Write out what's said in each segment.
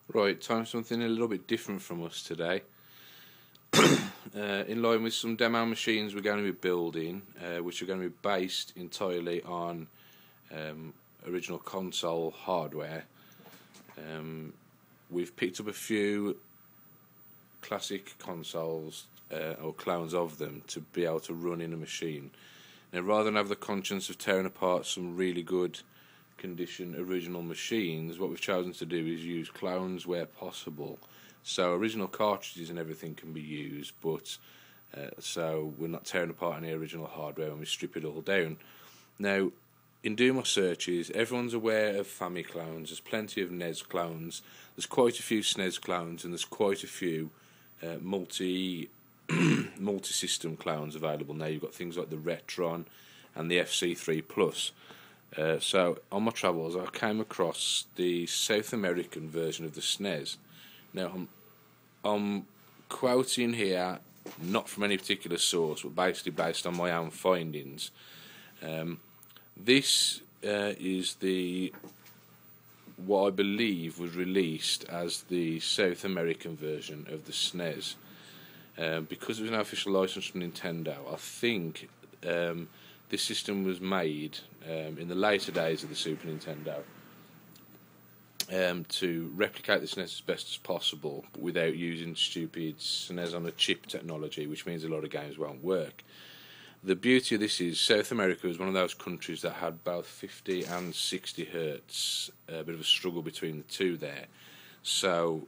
Right, time for something a little bit different from us today. In line with some demo machines we're going to be building, which are going to be based entirely on original console hardware. We've picked up a few classic consoles or clones of them to be able to run in a machine. Now, rather than have the conscience of tearing apart some really good condition original machines, what we've chosen to do is use clones where possible. So original cartridges and everything can be used, but so we're not tearing apart any original hardware when we strip it all down. Now, in doing my searches, everyone's aware of Famiclones. There's plenty of NES clones. There's quite a few SNES clones, and there's quite a few multi-system clones available now. You've got things like the Retron and the FC3 Plus. So on my travels, I came across the South American version of the SNES. Now I'm quoting here, not from any particular source, but basically based on my own findings. This is what I believe was released as the South American version of the SNES. Because it was an official license from Nintendo, I think this system was made in the later days of the Super Nintendo to replicate the SNES as best as possible, but without using stupid SNES on a chip technology, which means a lot of games won't work. The beauty of this is South America was one of those countries that had both 50 and 60 hertz, a bit of a struggle between the two there. So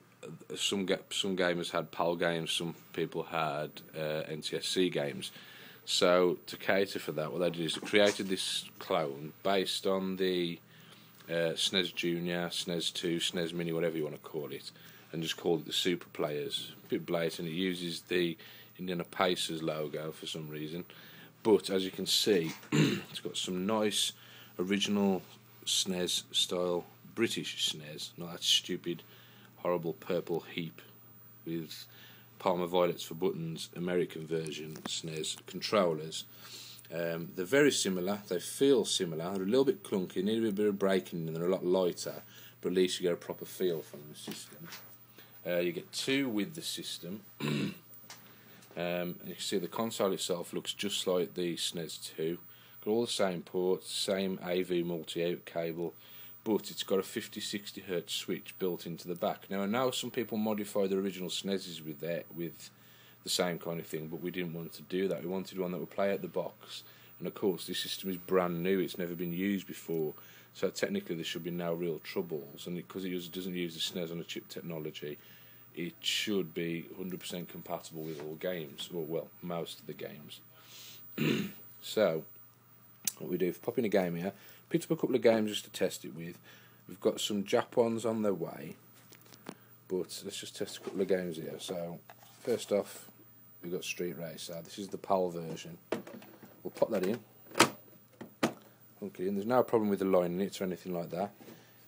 some gamers had PAL games, some people had NTSC games. So to cater for that, what they did is they created this clone based on the SNES Junior, SNES 2, SNES Mini, whatever you want to call it, and just called it the Super Players. A bit blatant. It uses the Indiana Pacers logo for some reason, but as you can see, it's got some nice original SNES style British SNES, not that stupid horrible purple heap with Palmer Violets for buttons, American version SNES controllers. They're very similar, they feel similar, they're a little bit clunky, need a bit of braking, and they're a lot lighter, but at least you get a proper feel from the system. You get two with the system. And you can see the console itself looks just like the SNES 2. Got all the same ports, same AV multi-out cable, but it's got a 50-60 Hz switch built into the back. Now I know some people modify the original SNESs with the same kind of thing, but we didn't want to do that. We wanted one that would play out the box, and of course this system is brand new, it's never been used before, so technically there should be no real troubles, and because it doesn't use the SNES on a chip technology, it should be 100% compatible with all games, or well, most of the games. So what we do, if we pop in a game here, picked up a couple of games just to test it with. We've got some Jap ones on their way, but let's just test a couple of games here. So first off, we've got Street Racer. This is the PAL version. We'll pop that in. Okay, and there's no problem with the line in it or anything like that.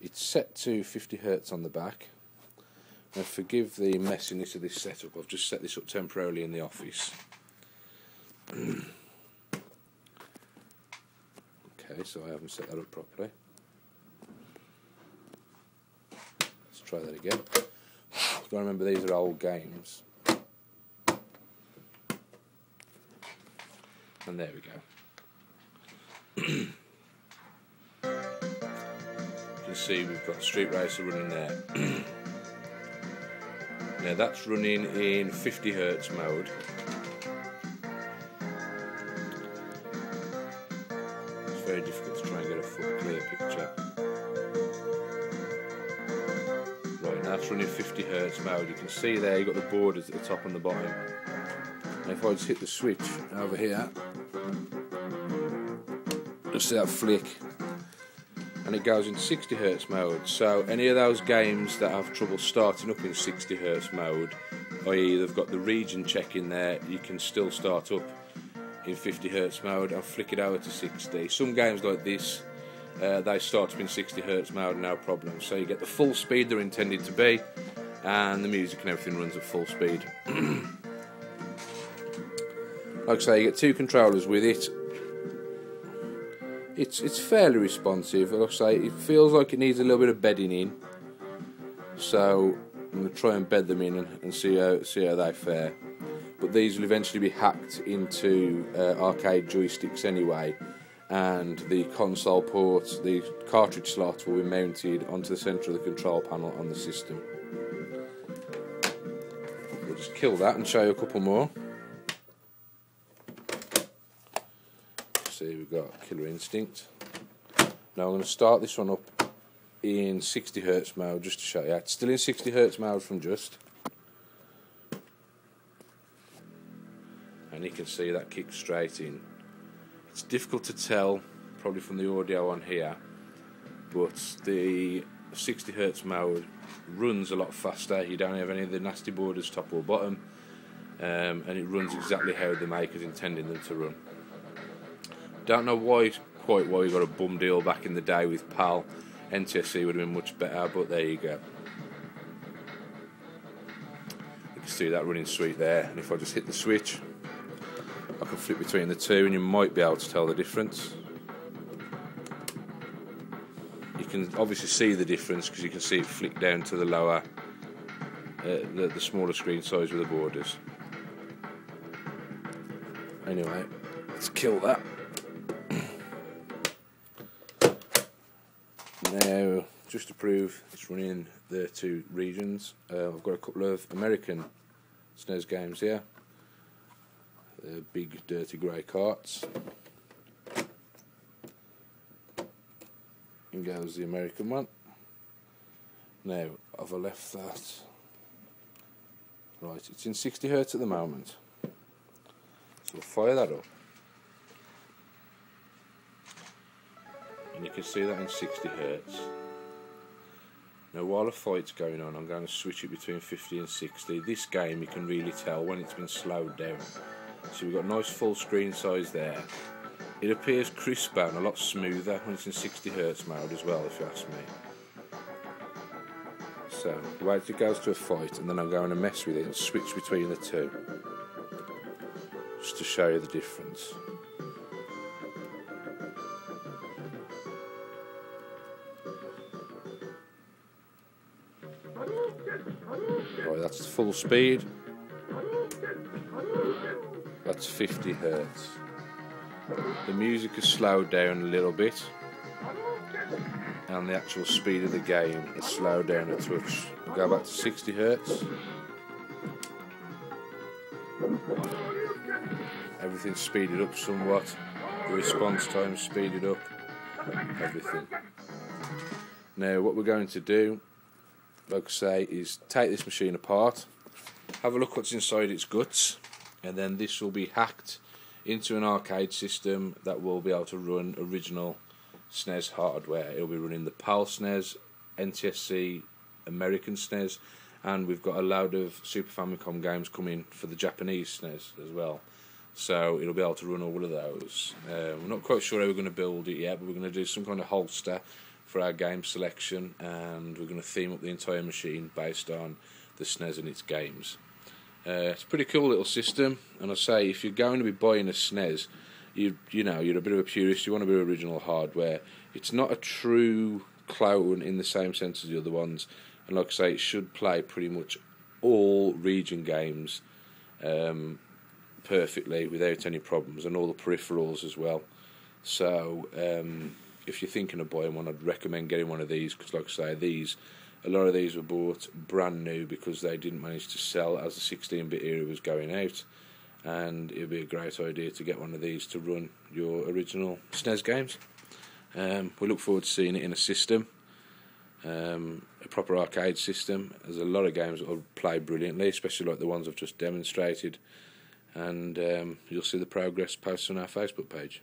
It's set to 50 Hz on the back. Now forgive the messiness of this setup, I've just set this up temporarily in the office. Okay, so I haven't set that up properly. Let's try that again. You've got to remember these are old games. And there we go. You can see we've got Street Racer running there. Now that's running in 50 Hz mode. It's very difficult to try and get a full clear picture. Right, now it's running 50 Hz mode. You can see there you've got the borders at the top and the bottom. And if I just hit the switch over here, just see that flick, and it goes in 60 Hz mode. So any of those games that have trouble starting up in 60 Hz mode, i.e. they've got the region check in there, you can still start up in 50 Hz mode and flick it over to 60. Some games like this, they start up in 60 Hz mode, no problem. So you get the full speed they're intended to be, and the music and everything runs at full speed. Like I say, you get two controllers with it. It's fairly responsive. Like I say, it feels like it needs a little bit of bedding in. So I'm going to try and bed them in and see how they fare. But these will eventually be hacked into arcade joysticks anyway, and the console ports, the cartridge slots, will be mounted onto the centre of the control panel on the system. We'll just kill that and show you a couple more. See, we've got Killer Instinct. Now I'm going to start this one up in 60Hz mode just to show you. It's still in 60Hz mode from just. And you can see that kicks straight in. It's difficult to tell, probably from the audio on here, but the 60Hz mode runs a lot faster. You don't have any of the nasty borders top or bottom, and it runs exactly how the maker's intending them to run. Don't know quite why we got a bum deal back in the day with PAL. NTSC would have been much better, but there you go. You can see that running sweet there, and if I just hit the switch, I can flip between the two and you might be able to tell the difference. You can obviously see the difference because you can see it flick down to the lower, the smaller screen size with the borders. Anyway, let's kill that. Now, just to prove it's running the two regions, I've got a couple of American SNES games here. The big dirty grey carts. In goes the American one. Now, have I left that? Right, it's in 60Hz at the moment. So we'll fire that up. And you can see that in 60Hz. Now while a fight's going on, I'm going to switch it between 50 and 60. This game you can really tell when it's been slowed down. So we've got nice full screen size there. It appears crisper and a lot smoother when it's in 60Hz mode as well, if you ask me. So wait till it goes to a fight, and then I'm going to mess with it and switch between the two, just to show you the difference. Right, that's full speed. That's 50Hz. The music has slowed down a little bit, and the actual speed of the game is slowed down a touch. We'll go back to 60Hz. Everything's speeded up somewhat. The response time speeded up. Everything. Now, what we're going to do, like I say, is take this machine apart, have a look what's inside its guts, and then this will be hacked into an arcade system that will be able to run original SNES hardware. It'll be running the PAL SNES, NTSC, American SNES, and we've got a load of Super Famicom games coming for the Japanese SNES as well. So it'll be able to run all of those. We're not quite sure how we're going to build it yet, but we're going to do some kind of holster for our game selection, and we're going to theme up the entire machine based on the SNES and its games. It's a pretty cool little system, and I say if you're going to be buying a SNES, you know you're a bit of a purist. You want a bit of original hardware. It's not a true clone in the same sense as the other ones, and like I say, it should play pretty much all region games perfectly without any problems, and all the peripherals as well. So if you're thinking of buying one, I'd recommend getting one of these, because like I say, a lot of these were bought brand new because they didn't manage to sell as the 16-bit era was going out, and it would be a great idea to get one of these to run your original SNES games. We look forward to seeing it in a system, a proper arcade system. There's a lot of games that will play brilliantly, especially like the ones I've just demonstrated, and you'll see the progress posted on our Facebook page.